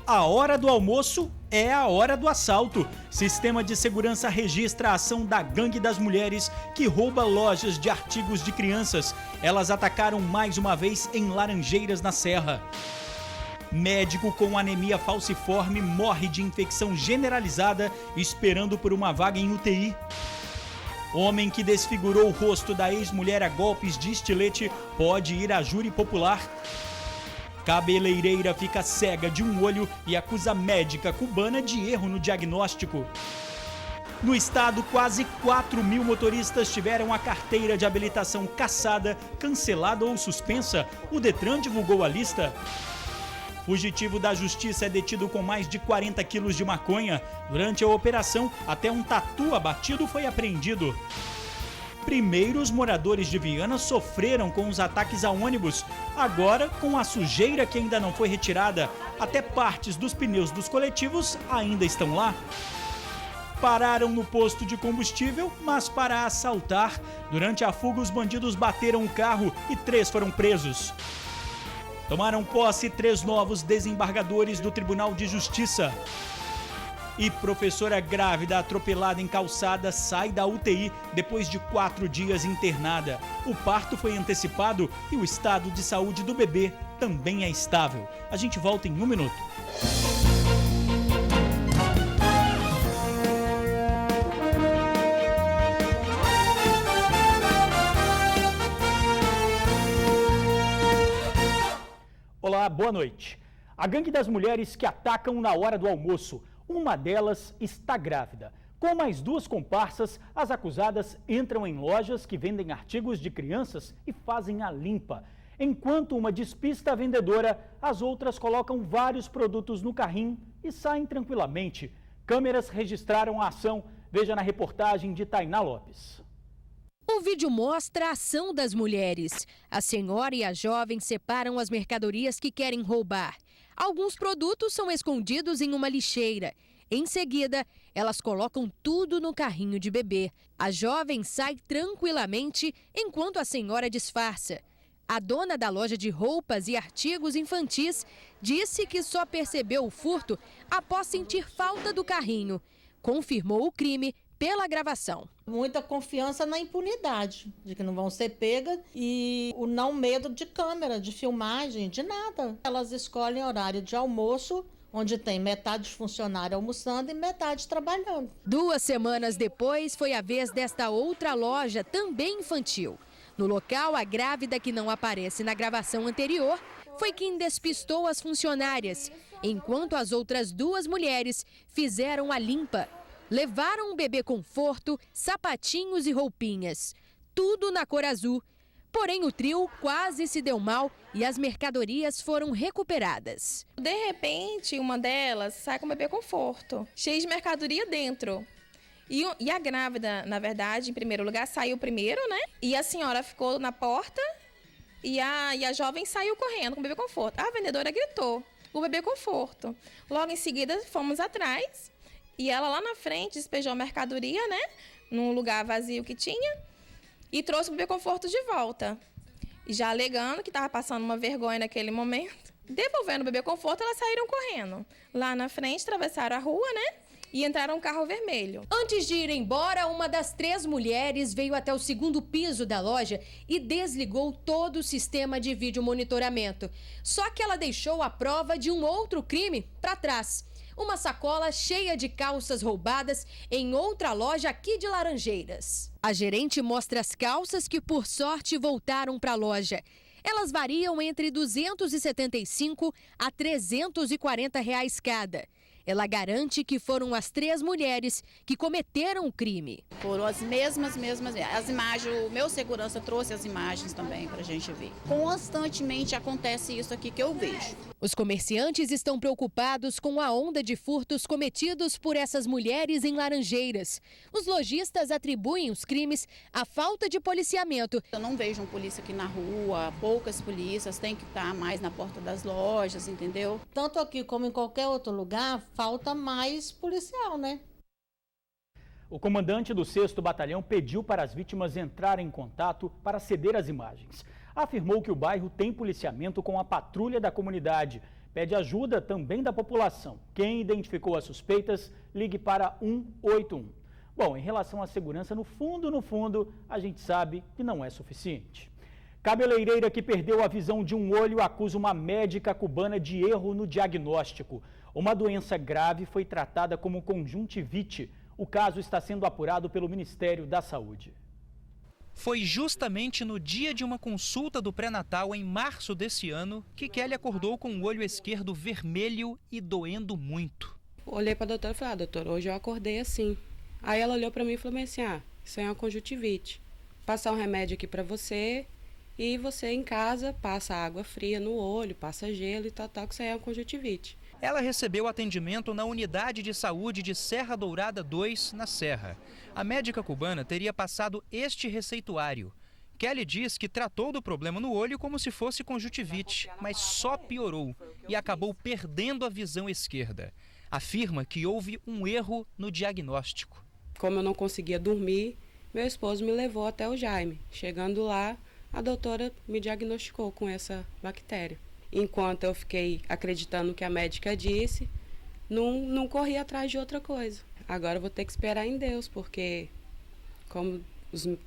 A hora do almoço é a hora do assalto. Sistema de segurança registra a ação da gangue das mulheres que rouba lojas de artigos de crianças. Elas atacaram mais uma vez em Laranjeiras, na Serra. Médico com anemia falciforme morre de infecção generalizada esperando por uma vaga em UTI. Homem que desfigurou o rosto da ex-mulher a golpes de estilete pode ir à júri popular. Cabeleireira fica cega de um olho e acusa médica cubana de erro no diagnóstico. No estado, quase 4.000 motoristas tiveram a carteira de habilitação cassada, cancelada ou suspensa. O Detran divulgou a lista. Fugitivo da justiça é detido com mais de 40 quilos de maconha. Durante a operação, até um tatu abatido foi apreendido. Primeiros moradores de Viana sofreram com os ataques a ônibus. Agora, com a sujeira que ainda não foi retirada, até partes dos pneus dos coletivos ainda estão lá. Pararam no posto de combustível, mas para assaltar. Durante a fuga, os bandidos bateram o carro e 3 foram presos. Tomaram posse 3 novos desembargadores do Tribunal de Justiça. E professora grávida atropelada em calçada sai da UTI depois de 4 dias internada. O parto foi antecipado e o estado de saúde do bebê também é estável. A gente volta em 1 minuto. Olá, boa noite. A gangue das mulheres que atacam na hora do almoço. Uma delas está grávida. Com mais 2 comparsas, as acusadas entram em lojas que vendem artigos de crianças e fazem a limpa. Enquanto uma despista a vendedora, as outras colocam vários produtos no carrinho e saem tranquilamente. Câmeras registraram a ação. Veja na reportagem de Tainá Lopes. O vídeo mostra a ação das mulheres. A senhora e a jovem separam as mercadorias que querem roubar. Alguns produtos são escondidos em uma lixeira. Em seguida, elas colocam tudo no carrinho de bebê. A jovem sai tranquilamente enquanto a senhora disfarça. A dona da loja de roupas e artigos infantis disse que só percebeu o furto após sentir falta do carrinho. Confirmou o crime pela gravação. Muita confiança na impunidade, de que não vão ser pegas, e o não medo de câmera, de filmagem, de nada. Elas escolhem horário de almoço, onde tem metade de funcionário almoçando e metade trabalhando. 2 semanas depois, foi a vez desta outra loja, também infantil. No local, a grávida, que não aparece na gravação anterior, foi quem despistou as funcionárias, enquanto as outras 2 mulheres fizeram a limpa. Levaram um bebê conforto, sapatinhos e roupinhas. Tudo na cor azul. Porém, o trio quase se deu mal e as mercadorias foram recuperadas. De repente, uma delas sai com o bebê conforto, cheio de mercadoria dentro. E a grávida, na verdade, em primeiro lugar, saiu primeiro, né? E a senhora ficou na porta e a jovem saiu correndo com o bebê conforto. A vendedora gritou, o bebê conforto. Logo em seguida, fomos atrás. E ela lá na frente despejou a mercadoria, né? Num lugar vazio que tinha. E trouxe o bebê conforto de volta. E já alegando que estava passando uma vergonha naquele momento. Devolvendo o bebê conforto, elas saíram correndo. Lá na frente, atravessaram a rua, né? E entraram um carro vermelho. Antes de ir embora, uma das 3 mulheres veio até o 2º piso da loja e desligou todo o sistema de vídeo monitoramento. Só que ela deixou a prova de um outro crime para trás. Uma sacola cheia de calças roubadas em outra loja aqui de Laranjeiras. A gerente mostra as calças que, por sorte, voltaram para a loja. Elas variam entre R$ 275 a R$ 340 cada. Ela garante que foram as 3 mulheres que cometeram o crime. Foram as mesmas. As imagens, o meu segurança trouxe as imagens também para a gente ver. Constantemente acontece isso aqui que eu vejo. Os comerciantes estão preocupados com a onda de furtos cometidos por essas mulheres em Laranjeiras. Os lojistas atribuem os crimes à falta de policiamento. Eu não vejo um polícia aqui na rua, poucas polícias, tem que estar mais na porta das lojas, entendeu? Tanto aqui como em qualquer outro lugar, falta mais policial, né? O comandante do 6º Batalhão pediu para as vítimas entrarem em contato para ceder as imagens. Afirmou que o bairro tem policiamento com a patrulha da comunidade. pede ajuda também da população. Quem identificou as suspeitas, ligue para 181. Bom, em relação à segurança, no fundo, a gente sabe que não é suficiente. Cabeleireira que perdeu a visão de um olho acusa uma médica cubana de erro no diagnóstico. Uma doença grave foi tratada como conjuntivite. O caso está sendo apurado pelo Ministério da Saúde. Foi justamente no dia de uma consulta do pré-natal, em março desse ano, que Kelly acordou com o olho esquerdo vermelho e doendo muito. Olhei para a doutora e falei, doutora, hoje eu acordei assim. Aí ela olhou para mim e falou assim, isso aí é uma conjuntivite. Passar um remédio aqui para você e você em casa passa água fria no olho, passa gelo e tal, que isso aí é uma conjuntivite. Ela recebeu atendimento na unidade de saúde de Serra Dourada 2, na Serra. A médica cubana teria passado este receituário. Kelly diz que tratou do problema no olho como se fosse conjuntivite, mas só piorou e acabou perdendo a visão esquerda. Afirma que houve um erro no diagnóstico. Como eu não conseguia dormir, meu esposo me levou até o Jaime. Chegando lá, a doutora me diagnosticou com essa bactéria. Enquanto eu fiquei acreditando no que a médica disse, não corri atrás de outra coisa. Agora eu vou ter que esperar em Deus, porque, como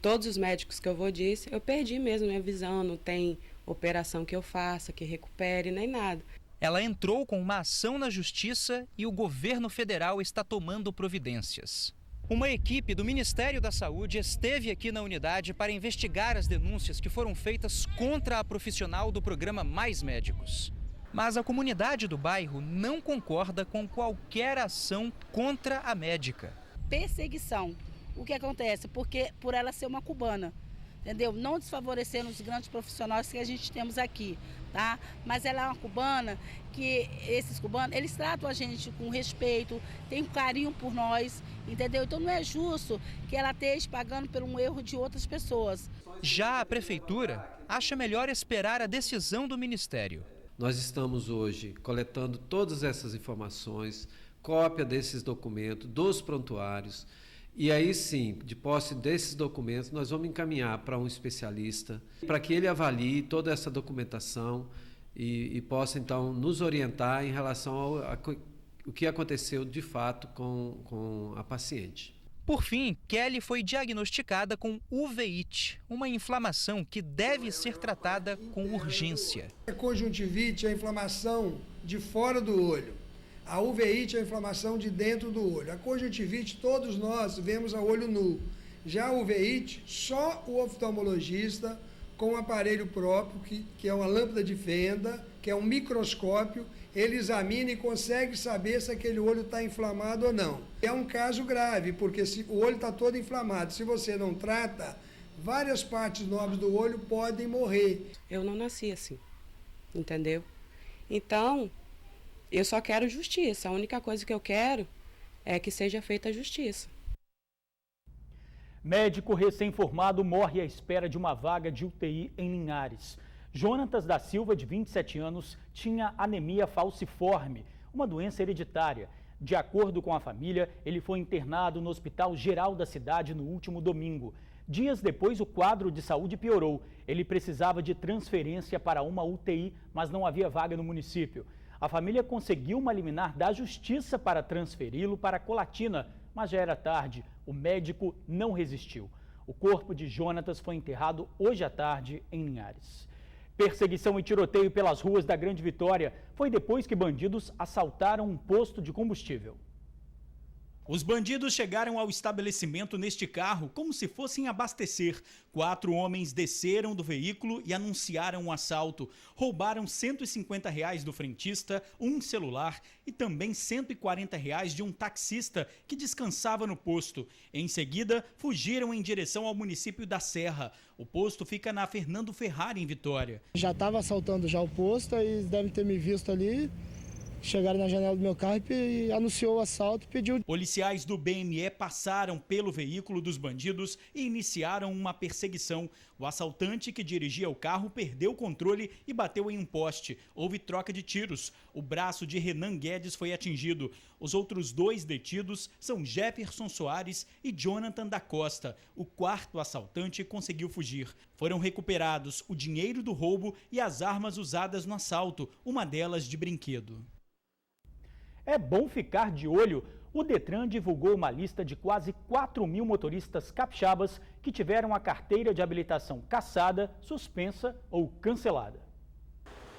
todos os médicos que eu vou disse, eu perdi mesmo minha visão, não tem operação que eu faça, que recupere, nem nada. Ela entrou com uma ação na justiça e o governo federal está tomando providências. Uma equipe do Ministério da Saúde esteve aqui na unidade para investigar as denúncias que foram feitas contra a profissional do programa Mais Médicos. Mas a comunidade do bairro não concorda com qualquer ação contra a médica. Perseguição. O que acontece? Porque por ela ser uma cubana, entendeu? Não desfavorecendo os grandes profissionais que a gente temos aqui, tá? Mas ela é uma cubana que esses cubanos, eles tratam a gente com respeito, têm um carinho por nós, entendeu? Então não é justo que ela esteja pagando por um erro de outras pessoas. Já a prefeitura acha melhor esperar a decisão do Ministério. Nós estamos hoje coletando todas essas informações, cópia desses documentos, dos prontuários, e aí sim, de posse desses documentos, nós vamos encaminhar para um especialista, para que ele avalie toda essa documentação e possa então nos orientar em relação ao que aconteceu de fato com a paciente. Por fim, Kelly foi diagnosticada com uveíte, uma inflamação que deve ser tratada com urgência. A conjuntivite é a inflamação de fora do olho. A uveíte é a inflamação de dentro do olho. A conjuntivite, todos nós vemos a olho nu. Já a uveíte, só o oftalmologista, com um aparelho próprio, que é uma lâmpada de fenda, que é um microscópio, ele examina e consegue saber se aquele olho está inflamado ou não. É um caso grave, porque se o olho está todo inflamado, se você não trata, várias partes nobres do olho podem morrer. Eu não nasci assim, entendeu? Então, eu só quero justiça. A única coisa que eu quero é que seja feita a justiça. Médico recém-formado morre à espera de uma vaga de UTI em Linhares. Jonatas da Silva, de 27 anos, tinha anemia falciforme, uma doença hereditária. De acordo com a família, ele foi internado no Hospital Geral da cidade no último domingo. Dias depois, o quadro de saúde piorou. Ele precisava de transferência para uma UTI, mas não havia vaga no município. A família conseguiu uma liminar da justiça para transferi-lo para Colatina, mas já era tarde. O médico não resistiu. O corpo de Jonatas foi enterrado hoje à tarde em Linhares. Perseguição e tiroteio pelas ruas da Grande Vitória foi depois que bandidos assaltaram um posto de combustível. Os bandidos chegaram ao estabelecimento neste carro como se fossem abastecer. 4 homens desceram do veículo e anunciaram um assalto. Roubaram R$ 150 do frentista, um celular e também R$ 140 de um taxista que descansava no posto. Em seguida, fugiram em direção ao município da Serra. O posto fica na Fernando Ferrari, em Vitória. Já estava assaltando já o posto, eles devem ter me visto ali. chegaram na janela do meu carro e anunciou o assalto e pediu. Policiais do BME passaram pelo veículo dos bandidos e iniciaram uma perseguição. O assaltante que dirigia o carro perdeu o controle e bateu em um poste. Houve troca de tiros. O braço de Renan Guedes foi atingido. Os outros 2 detidos são Jefferson Soares e Jonathan da Costa. O 4º assaltante conseguiu fugir. Foram recuperados o dinheiro do roubo e as armas usadas no assalto, uma delas de brinquedo. É bom ficar de olho. O Detran divulgou uma lista de quase 4.000 motoristas capixabas que tiveram a carteira de habilitação cassada, suspensa ou cancelada.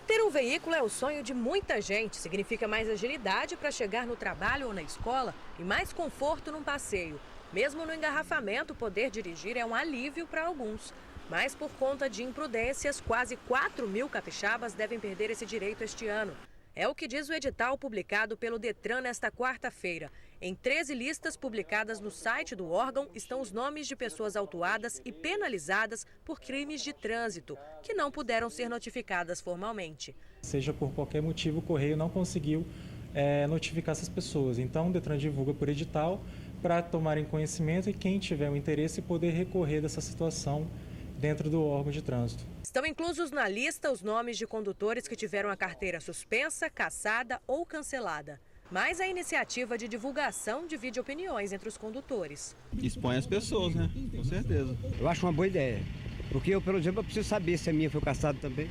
Ter um veículo é o sonho de muita gente. Significa mais agilidade para chegar no trabalho ou na escola e mais conforto num passeio. Mesmo no engarrafamento, poder dirigir é um alívio para alguns. Mas por conta de imprudências, quase 4.000 capixabas devem perder esse direito este ano. É o que diz o edital publicado pelo Detran nesta quarta-feira. Em 13 listas publicadas no site do órgão estão os nomes de pessoas autuadas e penalizadas por crimes de trânsito, que não puderam ser notificadas formalmente. Seja por qualquer motivo, o Correio não conseguiu notificar essas pessoas. Então, o Detran divulga por edital para tomarem conhecimento e quem tiver o interesse poder recorrer dessa situação dentro do órgão de trânsito. Estão inclusos na lista os nomes de condutores que tiveram a carteira suspensa, cassada ou cancelada. Mas a iniciativa de divulgação divide opiniões entre os condutores. Expõe as pessoas, né? Com certeza. Eu acho uma boa ideia. Porque eu, por exemplo, preciso saber se a minha foi cassada também.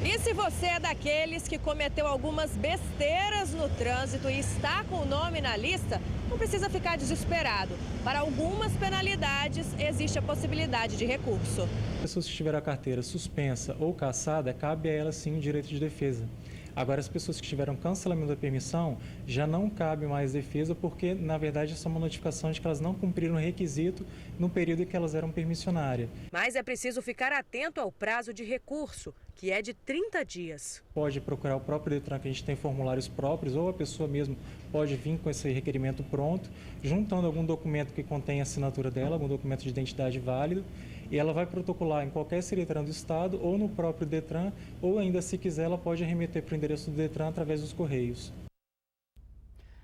E se você é daqueles que cometeu algumas besteiras no trânsito e está com o nome na lista, não precisa ficar desesperado. Para algumas penalidades, existe a possibilidade de recurso. Pessoas que tiveram a carteira suspensa ou cassada, cabe a elas sim o direito de defesa. Agora, as pessoas que tiveram cancelamento da permissão, já não cabe mais defesa, porque, na verdade, é só uma notificação de que elas não cumpriram o requisito no período em que elas eram permissionárias. Mas é preciso ficar atento ao prazo de recurso, que é de 30 dias. Pode procurar o próprio Detran, que a gente tem formulários próprios, ou a pessoa mesmo pode vir com esse requerimento pronto, juntando algum documento que contém a assinatura dela, algum documento de identidade válido, e ela vai protocolar em qualquer Ciretran do Estado ou no próprio Detran, ou ainda, se quiser, ela pode remeter para o endereço do Detran através dos Correios.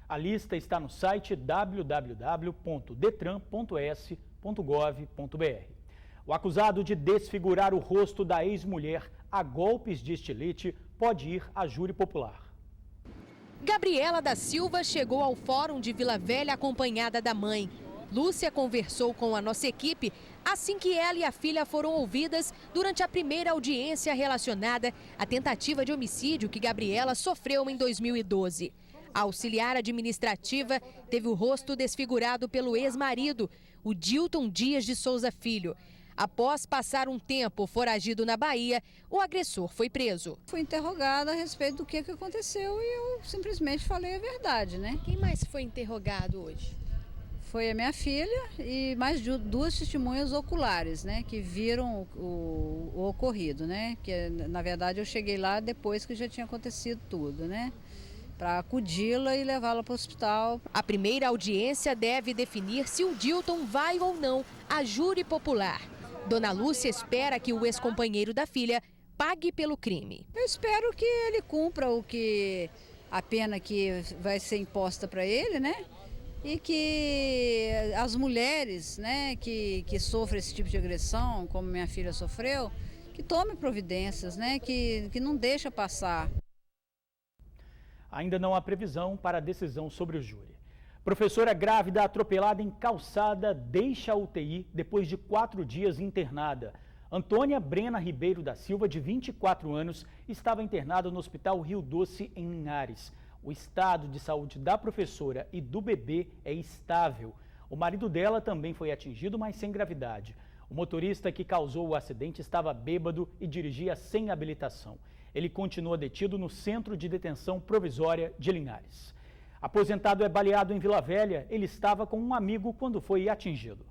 A lista está no site www.detran.es.gov.br. O acusado de desfigurar o rosto da ex-mulher a golpes de estilete pode ir a júri popular. Gabriela da Silva chegou ao Fórum de Vila Velha acompanhada da mãe. Lúcia conversou com a nossa equipe assim que ela e a filha foram ouvidas durante a primeira audiência relacionada à tentativa de homicídio que Gabriela sofreu em 2012. A auxiliar administrativa teve o rosto desfigurado pelo ex-marido, o Dilton Dias de Souza Filho. Após passar um tempo foragido na Bahia, o agressor foi preso. Fui interrogada a respeito do que aconteceu e eu simplesmente falei a verdade, né? Quem mais foi interrogado hoje? Foi a minha filha e mais 2 testemunhas oculares, né? Que viram o ocorrido, né? Que na verdade eu cheguei lá depois que já tinha acontecido tudo, né? Para acudi-la e levá-la para o hospital. A primeira audiência deve definir se o Dilton vai ou não a júri popular. Dona Lúcia espera que o ex-companheiro da filha pague pelo crime. Eu espero que ele cumpra a pena que vai ser imposta para ele, né? E que as mulheres, né, que sofrem esse tipo de agressão, como minha filha sofreu, que tome providências, né? Que não deixa passar. Ainda não há previsão para a decisão sobre o júri. Professora grávida atropelada em calçada deixa a UTI depois de 4 dias internada. Antônia Brena Ribeiro da Silva, de 24 anos, estava internada no Hospital Rio Doce, em Linhares. O estado de saúde da professora e do bebê é estável. O marido dela também foi atingido, mas sem gravidade. O motorista que causou o acidente estava bêbado e dirigia sem habilitação. Ele continua detido no Centro de Detenção Provisória de Linhares. Aposentado é baleado em Vila Velha. Ele estava com um amigo quando foi atingido.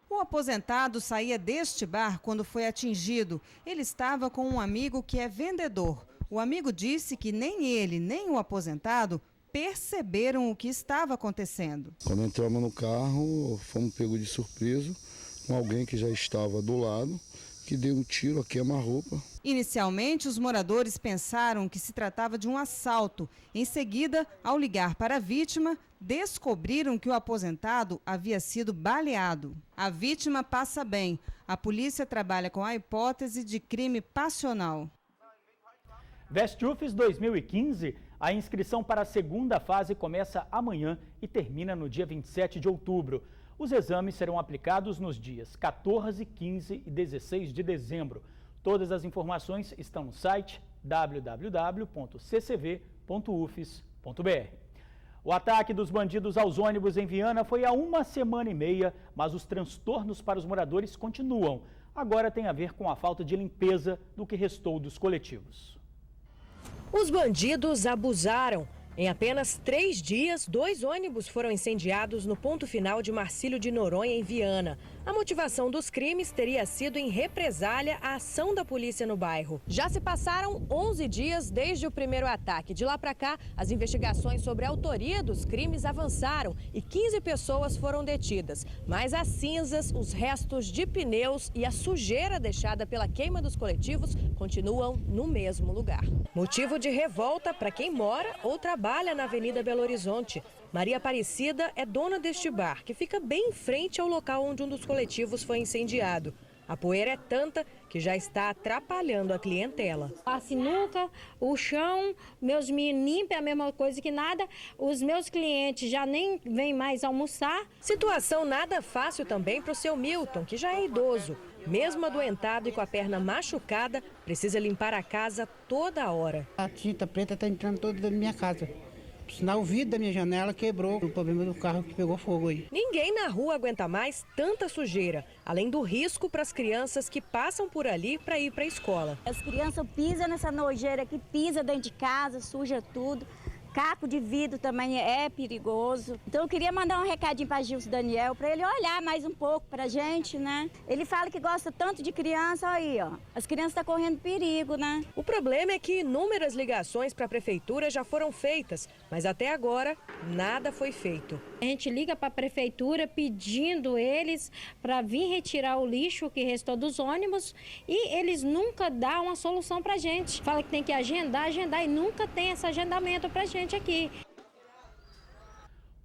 O aposentado saía deste bar quando foi atingido. Ele estava com um amigo que é vendedor. O amigo disse que nem ele, nem o aposentado perceberam o que estava acontecendo. Quando entramos no carro, fomos pegos de surpresa com alguém que já estava do lado, que deu um tiro a queima-roupa. Inicialmente, os moradores pensaram que se tratava de um assalto. Em seguida, ao ligar para a vítima, descobriram que o aposentado havia sido baleado. A vítima passa bem. A polícia trabalha com a hipótese de crime passional. Vestufes 2015, a inscrição para a segunda fase começa amanhã e termina no dia 27 de outubro. Os exames serão aplicados nos dias 14, 15 e 16 de dezembro. Todas as informações estão no site www.ccv.ufes.br. O ataque dos bandidos aos ônibus em Viana foi há 1 semana e meia, mas os transtornos para os moradores continuam. Agora tem a ver com a falta de limpeza do que restou dos coletivos. Os bandidos abusaram. Em apenas 3 dias, 2 ônibus foram incendiados no ponto final de Marcílio de Noronha, em Viana. A motivação dos crimes teria sido em represália à ação da polícia no bairro. Já se passaram 11 dias desde o primeiro ataque. De lá para cá, as investigações sobre a autoria dos crimes avançaram e 15 pessoas foram detidas. Mas as cinzas, os restos de pneus e a sujeira deixada pela queima dos coletivos continuam no mesmo lugar. Motivo de revolta para quem mora ou trabalha na Avenida Belo Horizonte. Maria Aparecida é dona deste bar, que fica bem em frente ao local onde um dos coletivos foi incendiado. A poeira é tanta que já está atrapalhando a clientela. A sinuca, o chão, meus meninos é a mesma coisa que nada, os meus clientes já nem vêm mais almoçar. Situação nada fácil também para o seu Milton, que já é idoso. Mesmo adoentado e com a perna machucada, precisa limpar a casa toda hora. A tinta preta está entrando toda dentro da minha casa. Por sinal, o vidro da minha janela quebrou. O problema do carro que pegou fogo aí. Ninguém na rua aguenta mais tanta sujeira, além do risco para as crianças que passam por ali para ir para a escola. As crianças pisam nessa nojeira aqui, pisam dentro de casa, suja tudo. Caco de vidro também é perigoso. Então eu queria mandar um recadinho para Gilson Daniel, para ele olhar mais um pouco para a gente, né? Ele fala que gosta tanto de criança, aí, ó. As crianças estão correndo perigo, né? O problema é que inúmeras ligações para a prefeitura já foram feitas, mas até agora nada foi feito. A gente liga para a prefeitura pedindo eles para vir retirar o lixo que restou dos ônibus e eles nunca dão uma solução para a gente. Fala que tem que agendar e nunca tem esse agendamento para a gente aqui.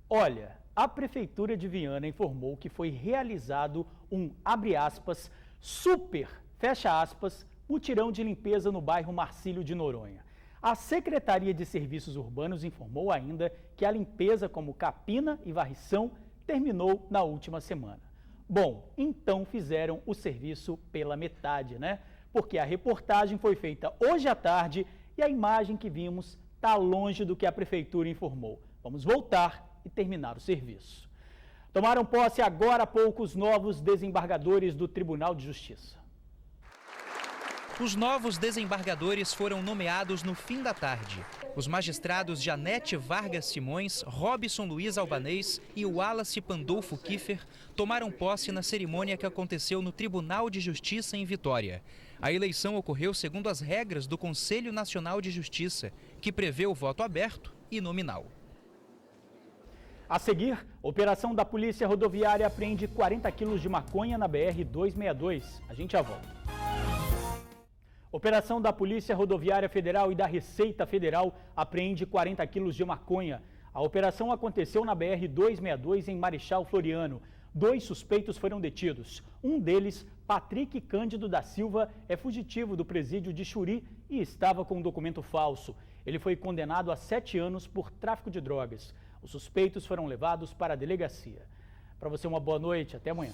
Olha, a Prefeitura de Viana informou que foi realizado um, abre aspas, super, fecha aspas, mutirão de limpeza no bairro Marcílio de Noronha. A Secretaria de Serviços Urbanos informou ainda que a limpeza como capina e varrição terminou na última semana. Bom, então fizeram o serviço pela metade, né? Porque a reportagem foi feita hoje à tarde e a imagem que vimos está longe do que a Prefeitura informou. Vamos voltar e terminar o serviço. Tomaram posse agora há pouco os novos desembargadores do Tribunal de Justiça. Os novos desembargadores foram nomeados no fim da tarde. Os magistrados Janete Vargas Simões, Robson Luiz Albanês e Wallace Pandolfo Kiefer tomaram posse na cerimônia que aconteceu no Tribunal de Justiça em Vitória. A eleição ocorreu segundo as regras do Conselho Nacional de Justiça, que prevê o voto aberto e nominal. A seguir, operação da Polícia Rodoviária apreende 40 quilos de maconha na BR-262. A gente já volta. Operação da Polícia Rodoviária Federal e da Receita Federal apreende 40 quilos de maconha. A operação aconteceu na BR-262 em Marechal Floriano. 2 suspeitos foram detidos. Um deles, Patrick Cândido da Silva, é fugitivo do presídio de Xuri e estava com um documento falso. Ele foi condenado a 7 anos por tráfico de drogas. Os suspeitos foram levados para a delegacia. Para você, uma boa noite. Até amanhã.